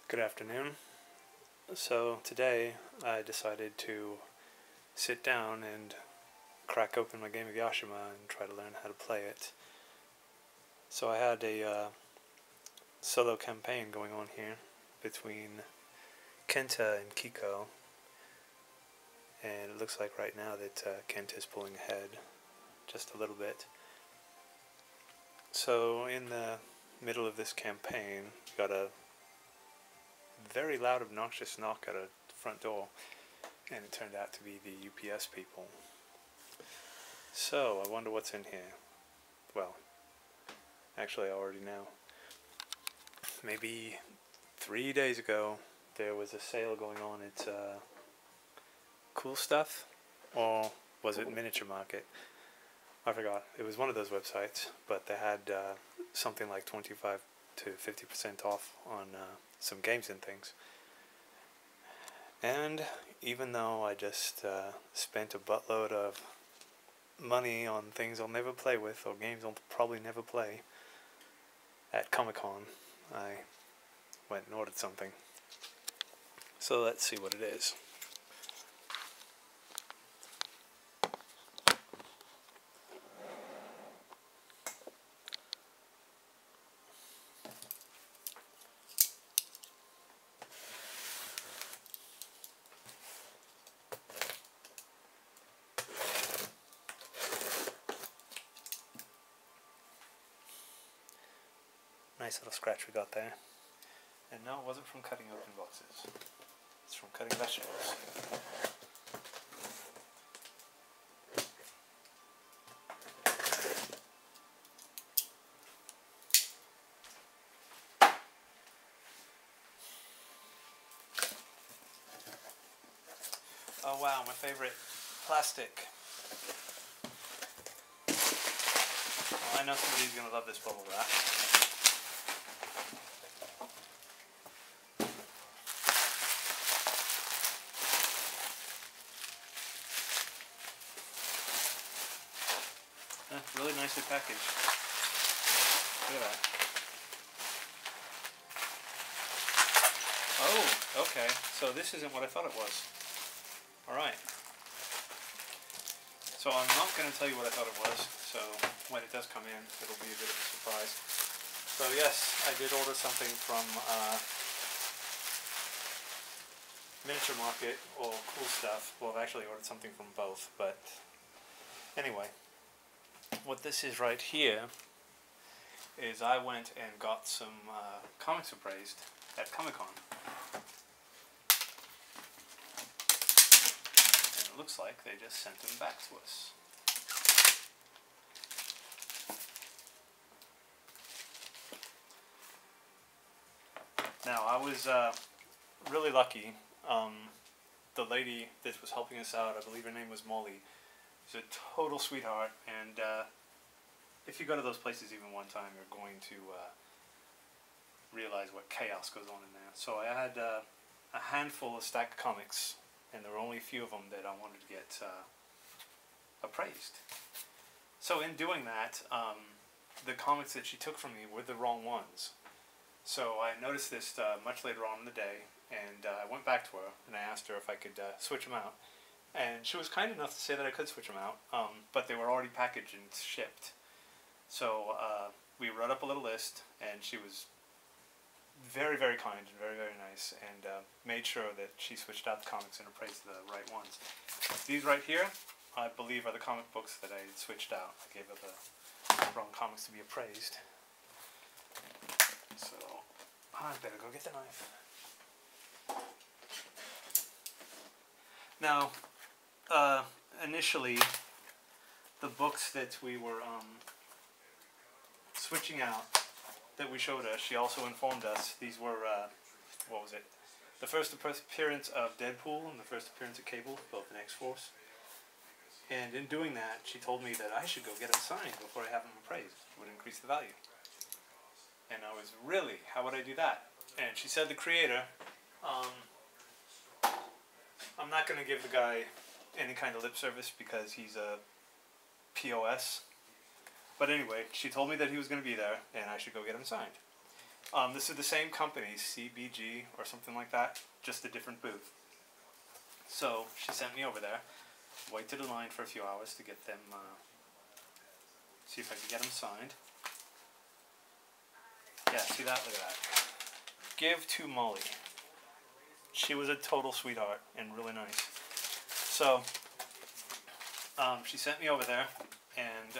Good afternoon. So today I decided to sit down and crack open my game of Yashima and try to learn how to play it. So I had a solo campaign going on here between Kenta and Kiko, and it looks like right now that Kenta's pulling ahead just a little bit. So in the middle of this campaign, you got a very loud, obnoxious knock at a front door, and it turned out to be the UPS people. So, I wonder what's in here. Well, actually I already know. Maybe 3 days ago, there was a sale going on at Cool Stuff, or was it Miniature Market? I forgot. It was one of those websites, but they had something like 25 to 50% off on some games and things. And even though I just spent a buttload of money on things I'll never play with, or games I'll probably never play, at Comic-Con, I went and ordered something. So let's see what it is. Nice little scratch we got there. And no, it wasn't from cutting open boxes. It's from cutting vegetables. Oh wow, my favorite plastic. Well, I know somebody's gonna love this bubble wrap. Really nicely packaged. Look at that. Oh, okay. So this isn't what I thought it was. Alright. So I'm not going to tell you what I thought it was, so when it does come in, it'll be a bit of a surprise. So yes, I did order something from Miniature Market, or Cool Stuff. Well, I've actually ordered something from both, but anyway. What this is right here is I went and got some comics appraised at Comic-Con. And it looks like they just sent them back to us. Now, I was really lucky. The lady that was helping us out, I believe her name was Molly, she's a total sweetheart, and if you go to those places even one time, you're going to realize what chaos goes on in there. So I had a handful of stacked comics, and there were only a few of them that I wanted to get appraised. So in doing that, the comics that she took from me were the wrong ones. So I noticed this much later on in the day, and I went back to her, and I asked her if I could switch them out. And she was kind enough to say that I could switch them out, but they were already packaged and shipped. So we wrote up a little list, and she was very, very kind and very, very nice, and made sure that she switched out the comics and appraised the right ones. These right here, I believe, are the comic books that I switched out. I gave her the wrong comics to be appraised. So I better go get the knife. Now, initially, the books that we were switching out, that we showed her, she also informed us, these were, what was it? The first appearance of Deadpool and the first appearance of Cable, both in X-Force. And in doing that, she told me that I should go get them signed before I have them appraised. It would increase the value. And I was, really? How would I do that? And she said the creator, I'm not going to give the guy any kind of lip service because he's a POS. But anyway, she told me that he was going to be there and I should go get him signed. This is the same company, CBG or something like that, just a different booth. So she sent me over there, waited in line for a few hours to get them, see if I could get them signed. Yeah, see that? Look at that. Give to Molly. She was a total sweetheart and really nice. So, she sent me over there and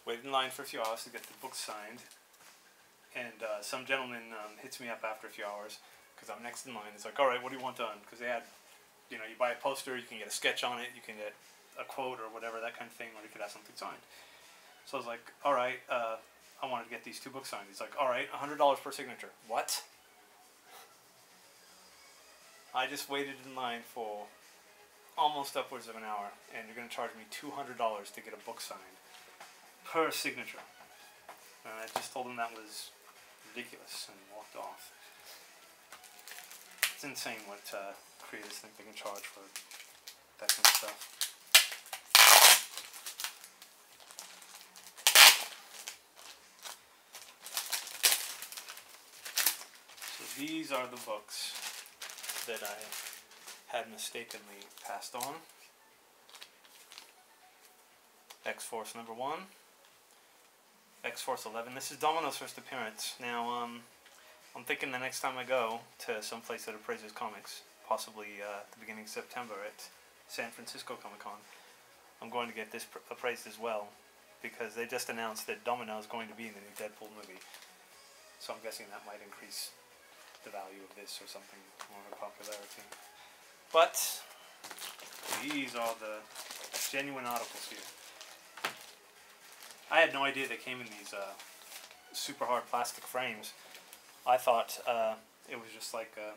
waited in line for a few hours to get the book signed. And some gentleman hits me up after a few hours because I'm next in line. He's like, all right, what do you want done? Because they had, you know, you buy a poster, you can get a sketch on it, you can get a quote or whatever, that kind of thing, or you could have something signed. So I was like, all right, I wanted to get these 2 books signed. He's like, all right, $100 per signature. What? I just waited in line for almost upwards of an hour, and you're going to charge me $200 to get a book signed per signature. And I just told him that was ridiculous and walked off. It's insane what creators think they can charge for that kind of stuff. So these are the books that I had mistakenly passed on. X-Force number 1. X-Force 11. This is Domino's first appearance. Now, I'm thinking the next time I go to some place that appraises comics, possibly at the beginning of September at San Francisco Comic-Con, I'm going to get this appraised as well, because they just announced that Domino is going to be in the new Deadpool movie. So I'm guessing that might increase the value of this or something, more of a popularity. But these are the genuine articles here. I had no idea they came in these super hard plastic frames. I thought it was just like a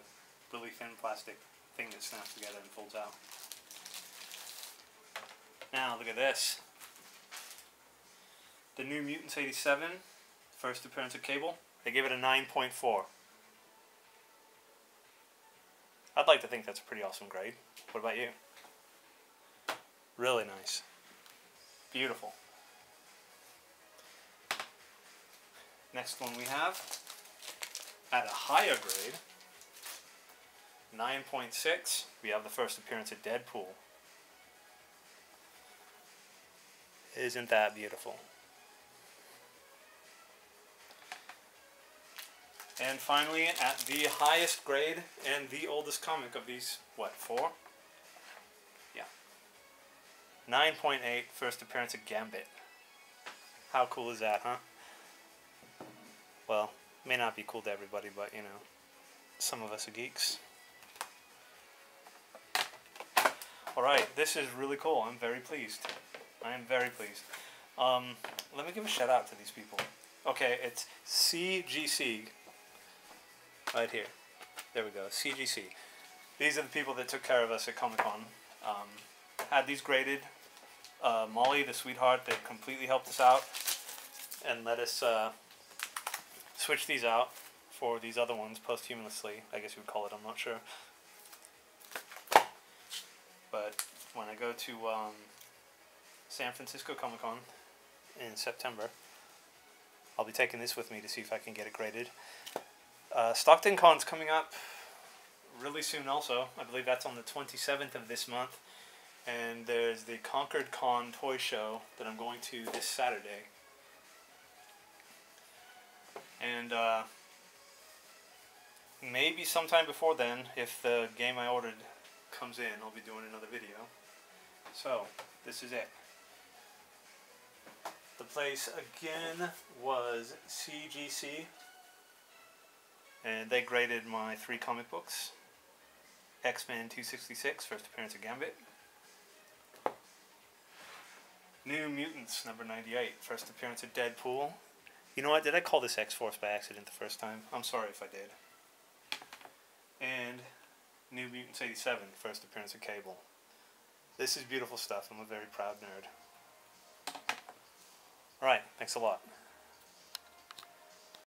really thin plastic thing that snaps together and folds out. Now look at this. The New Mutants 87, first appearance of Cable. They gave it a 9.4. I'd like to think that's a pretty awesome grade. What about you? Really nice. Beautiful. Next one we have, at a higher grade, 9.6, we have the first appearance of Deadpool. Isn't that beautiful? And finally, at the highest grade and the oldest comic of these, what, 4? Yeah. 9.8, first appearance of Gambit. How cool is that, huh? Well, may not be cool to everybody, but, you know, some of us are geeks. Alright, this is really cool. I'm very pleased. I am very pleased. Let me give a shout out to these people. Okay, it's CGC. Right here. There we go. CGC. These are the people that took care of us at Comic-Con. Had these graded. Molly, the sweetheart, that completely helped us out and let us switch these out for these other ones posthumously, I guess you would call it, I'm not sure. But when I go to San Francisco Comic-Con in September, I'll be taking this with me to see if I can get it graded. Stockton Con's coming up really soon also. I believe that's on the 27th of this month. And there's the Concord Con toy show that I'm going to this Saturday. And maybe sometime before then, if the game I ordered comes in, I'll be doing another video. So, this is it. The place again was CGC, and they graded my 3 comic books. X-Men 266, first appearance of Gambit. New Mutants, number 98, first appearance of Deadpool. You know what, did I call this X-Force by accident the first time? I'm sorry if I did. And New Mutants 87, first appearance of Cable. This is beautiful stuff. I'm a very proud nerd. Alright, thanks a lot.